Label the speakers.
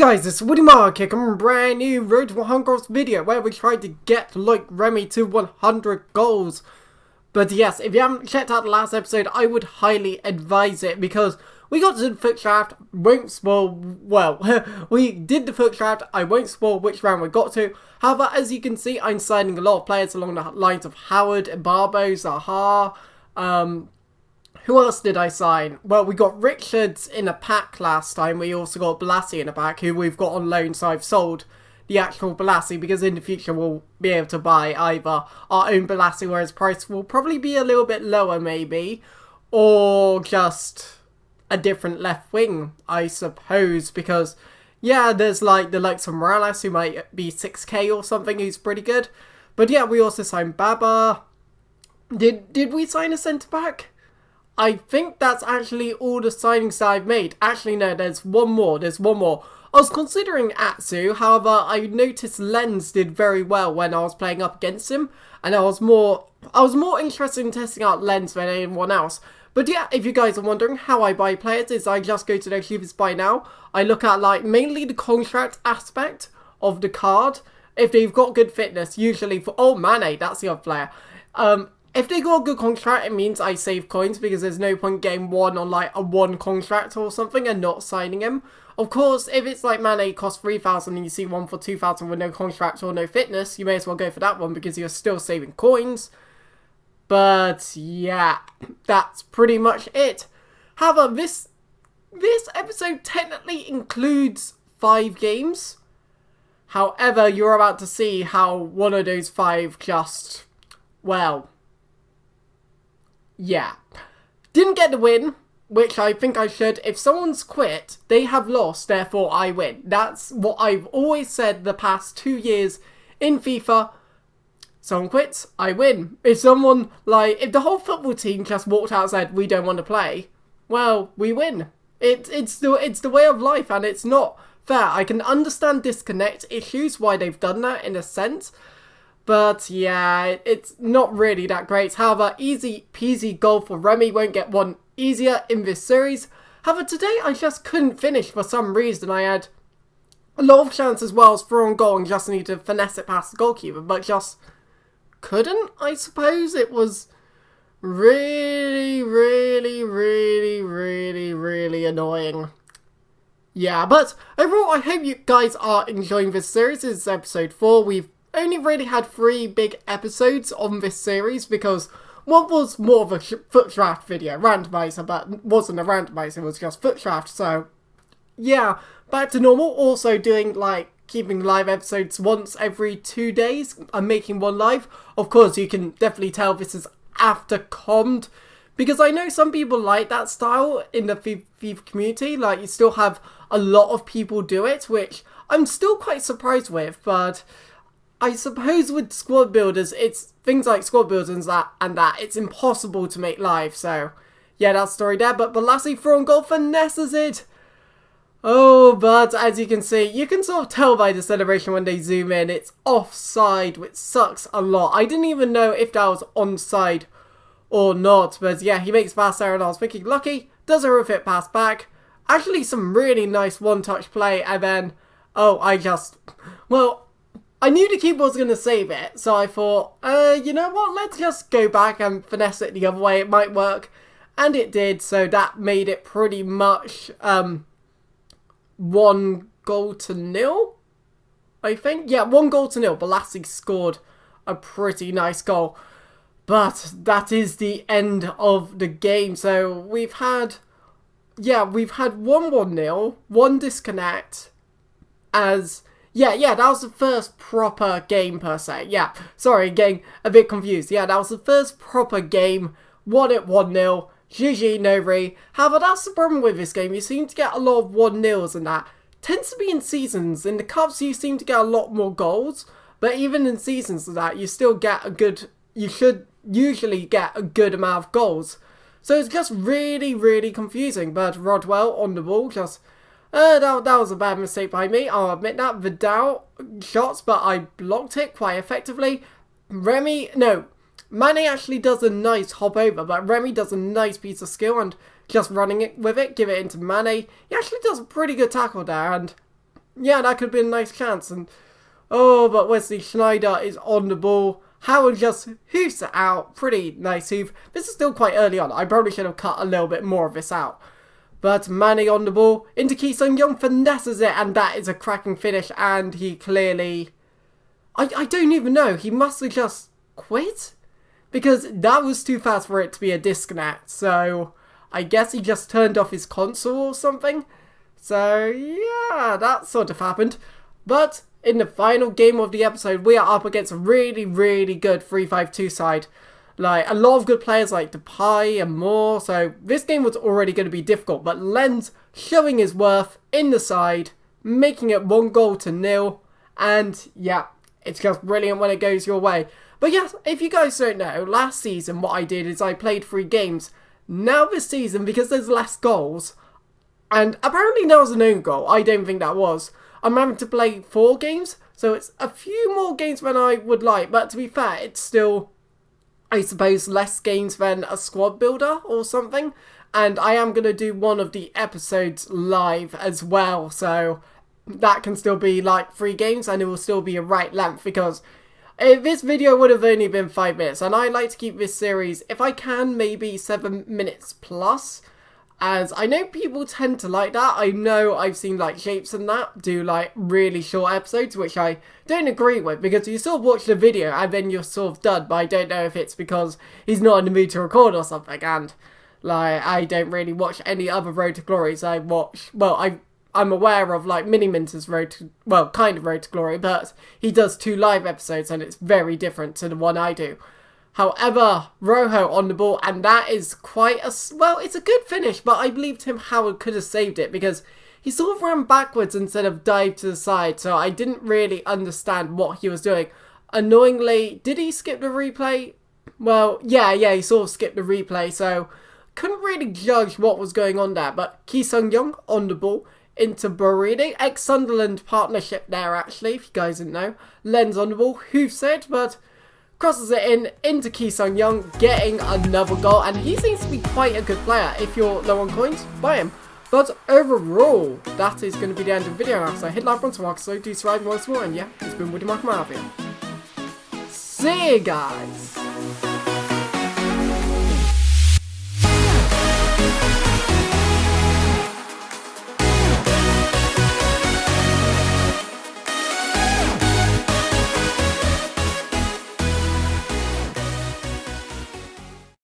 Speaker 1: guys, it's Woody Mark coming a brand new Road to 100 Goals video where we tried to get Loic Remy to 100 goals. But yes, if you haven't checked out the last episode, I would highly advise it because we got to the FUT draft, won't spoil, well, we did the FUT draft, I won't spoil which round we got to. However, as you can see, I'm signing a lot of players along the lines of Howard, Barbo, Zaha, who else did I sign? Well, we got Richards in a pack last time. We also got Balassi in a pack, who we've got on loan. So I've sold the actual Balassi because in the future we'll be able to buy either our own Balassi, where his price will probably be a little bit lower maybe, or just a different left wing, I suppose. Because, yeah, there's like the likes of Morales, who might be 6k or something, who's pretty good. But yeah, we also signed Baba. Did we sign a centre-back? I think that's actually all the signings that I've made. Actually, no, there's one more. I was considering Atsu, however, I noticed Lens did very well when I was playing up against him, and I was more interested in testing out Lens than anyone else. But yeah, if you guys are wondering how I buy players, is I just go to their FIFA's buy now. I look at like mainly the contract aspect of the card. If they've got good fitness, usually for Mane, that's the other player. If they got a good contract, it means I save coins because there's no point getting one on like a one contract or something and not signing him. Of course, if it's like Mane costs 3,000 and you see one for 2,000 with no contract or no fitness, you may as well go for that one because you're still saving coins. But yeah, that's pretty much it. However, this episode technically includes 5 games. However, you're about to see how one of those 5 just, well, yeah. Didn't get the win, which I think I should. If someone's quit, they have lost, therefore I win. That's what I've always said the past 2 years in FIFA. Someone quits, I win. If someone, like, if the whole football team just walked out and said, we don't want to play, well, we win. It's the way of life, and it's not fair. I can understand disconnect issues, why they've done that in a sense. But yeah, it's not really that great. However, easy peasy goal for Remy. Won't get one easier in this series. However, today I just couldn't finish for some reason. I had a lot of chances as well as through goal and just needed to finesse it past the goalkeeper. But just couldn't, I suppose. It was really annoying. Yeah, but overall, I hope you guys are enjoying this series. This is episode 4. We've only really had 3 big episodes on this series because one was more of a FUT draft video, randomizer, but wasn't a randomizer, it was just FUT draft. So yeah, back to normal. Also doing like keeping live episodes once every 2 days. I'm making one live. Of course, you can definitely tell this is after commed because I know some people like that style in the FIFA community. Like, you still have a lot of people do it, which I'm still quite surprised with, but I suppose with squad builders, it's things like squad builders and that it's impossible to make live. So yeah, that's the story there. But Balassi through goal finesses it. Oh, but as you can see, you can sort of tell by the celebration when they zoom in, it's offside, which sucks a lot. I didn't even know if that was onside or not. But yeah, he makes fast error and I was thinking lucky. Does a refit pass back. Actually, some really nice one-touch play. And then, I knew the keeper was going to save it, so I thought, you know what, let's just go back and finesse it the other way, it might work. And it did, so that made it pretty much 1-0, I think. Yeah, 1-0. Balassi scored a pretty nice goal. But that is the end of the game. So we've had 1-1-0, 1 disconnect as... Yeah, that was the first proper game per se. Yeah, sorry, getting a bit confused. Yeah, that was the first proper game. Won it 1-0. GG, no re. However, that's the problem with this game. You seem to get a lot of 1-0s and that. Tends to be in seasons. In the cups, you seem to get a lot more goals. But even in seasons of that, you still get a good... You should usually get a good amount of goals. So it's just really confusing. But Rodwell on the ball just... that was a bad mistake by me, I'll admit that. Vidal shots, but I blocked it quite effectively. Mane actually does a nice hop over, but Remy does a nice piece of skill and just running it with it, give it into Mane. He actually does a pretty good tackle there, and yeah, that could have been a nice chance. And oh, but Wesley Schneider is on the ball. Howard just hoofs it out. Pretty nice hoof. This is still quite early on. I probably should have cut a little bit more of this out. But Manny on the ball. Into Ki Sung-young, finesses it. And that is a cracking finish. And he clearly... I don't even know. He must have just quit. Because that was too fast for it to be a disconnect. So I guess he just turned off his console or something. So yeah, that sort of happened. But in the final game of the episode, we are up against a really, really good 3-5-2 side. Like, a lot of good players like Depay and more. So this game was already going to be difficult. But Lens showing his worth in the side, making it 1-0. And yeah, it's just brilliant when it goes your way. But yes, if you guys don't know, last season what I did is I played 3 games. Now this season, because there's less goals, and apparently now it's an own goal, I don't think that was, I'm having to play 4 games, so it's a few more games than I would like, but to be fair, it's still, I suppose, less games than a squad builder or something, and I am going to do one of the episodes live as well, so that can still be like 3 games, and it will still be a right length, because this video would have only been 5 minutes, and I like to keep this series, if I can, maybe 7 minutes plus, as I know people tend to like that. I know I've seen like Shapes and that do like really short episodes, which I don't agree with, because you sort of watch the video and then you're sort of done, but I don't know if it's because he's not in the mood to record or something, and like I don't really watch any other Road to Glories. I watch, well, I'm aware of like Mini-Minter's Road to, well, kind of Road to Glory, but he does 2 live episodes and it's very different to the one I do. However, Rojo on the ball, and that is quite a, well, it's a good finish, but I believe Tim Howard could have saved it because he sort of ran backwards instead of dived to the side, so I didn't really understand what he was doing. Annoyingly, did he skip the replay? Well, yeah, he sort of skipped the replay, so couldn't really judge what was going on there, but Ki Sung-young on the ball. Into Buridi, ex-Sunderland partnership there actually, if you guys didn't know. Lens on the ball, hoofs it, but crosses it into Ki Sung-young, getting another goal, and he seems to be quite a good player. If you're low on coins, buy him. But overall, that is going to be the end of the video now, so hit like once more, so do subscribe once more, and yeah, it's been Woody Mark Marvia. See you guys!